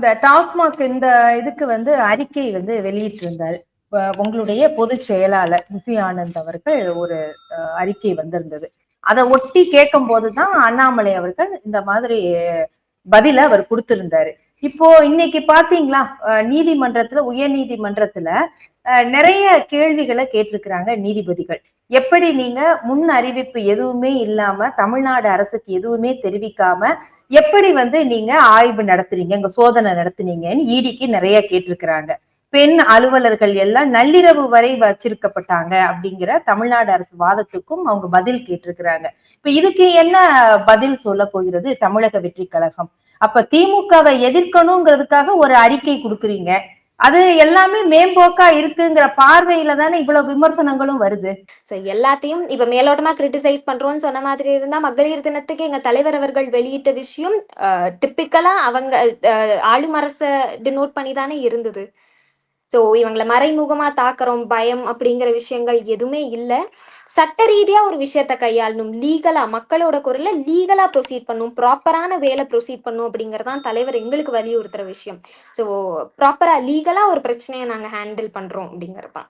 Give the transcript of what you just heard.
இந்த டாஸ்மாக் இந்த இதுக்கு அறிக்கை வெளியிட்டிருந்தார். உங்களுடைய பொதுச் செயலாளர் முசி ஆனந்த் அவர்கள் ஒரு அறிக்கை வந்திருந்தது. அதை ஒட்டி கேட்கும் போதுதான் அண்ணாமலை அவர்கள் இந்த மாதிரி பதில அவர் கொடுத்திருந்தாரு. இப்போ இன்னைக்கு பாத்தீங்களா, நீதிமன்றத்துல, உயர் நீதிமன்றத்துல நிறைய கேள்விகளை கேட்டிருக்கிறாங்க நீதிபதிகள். எப்படி நீங்க முன் அறிவிப்பு எதுவுமே இல்லாம, தமிழ்நாடு அரசுக்கு எதுவுமே தெரிவிக்காம எப்படி நீங்க ஆய்வு நடத்துறீங்க, இங்க சோதனை நடத்துனீங்கன்னு இடிக்கு நிறைய கேட்டிருக்கிறாங்க. பெண் அலுவலர்கள் எல்லாம் நள்ளிரவு வரை வச்சிருக்கப்பட்டாங்க அப்படிங்கிற தமிழ்நாடு அரசு வாதத்துக்கும் அவங்க பதில் கேட்டிருக்கிறாங்க. இப்ப இதுக்கு என்ன பதில் சொல்ல போகிறது தமிழக வெற்றி கழகம்? அப்ப திமுகவை எதிர்க்கணுங்கிறதுக்காக ஒரு அறிக்கை கொடுக்குறீங்க, அது எல்லாமே மேம்போக்கா இருக்குங்கிற பார்வையில தானே இவ்வளவு விமர்சனங்களும் வருது. எல்லாத்தையும் இப்ப மேலோட்டமா கிரிட்டிசைஸ் பண்றோம்னு சொன்ன மாதிரி இருந்தா, மகளிர் தினத்துக்கு எங்க தலைவர் அவர்கள் வெளியிட்ட விஷயம் டிப்பிக்கலா அவங்க ஆளும் அரச டினோட் பண்ணி தானே இருந்தது. சோ இவங்களை மறைமுகமா தாக்குறோம், பயம் அப்படிங்கிற விஷயங்கள் எதுவுமே இல்ல. சட்ட ரீதியா ஒரு விஷயத்த கையாளணும், லீகலா மக்களோட குரல்ல லீகலா ப்ரொசீட் பண்ணும், ப்ராப்பரான வேலை ப்ரொசீட் பண்ணும் அப்படிங்கறதான் தலைவர் எங்களுக்கு வலியுறுத்துற விஷயம். சோ ப்ராப்பரா லீகலா ஒரு பிரச்சனையை நாங்க ஹேண்டில் பண்றோம் அப்படிங்கறதான்.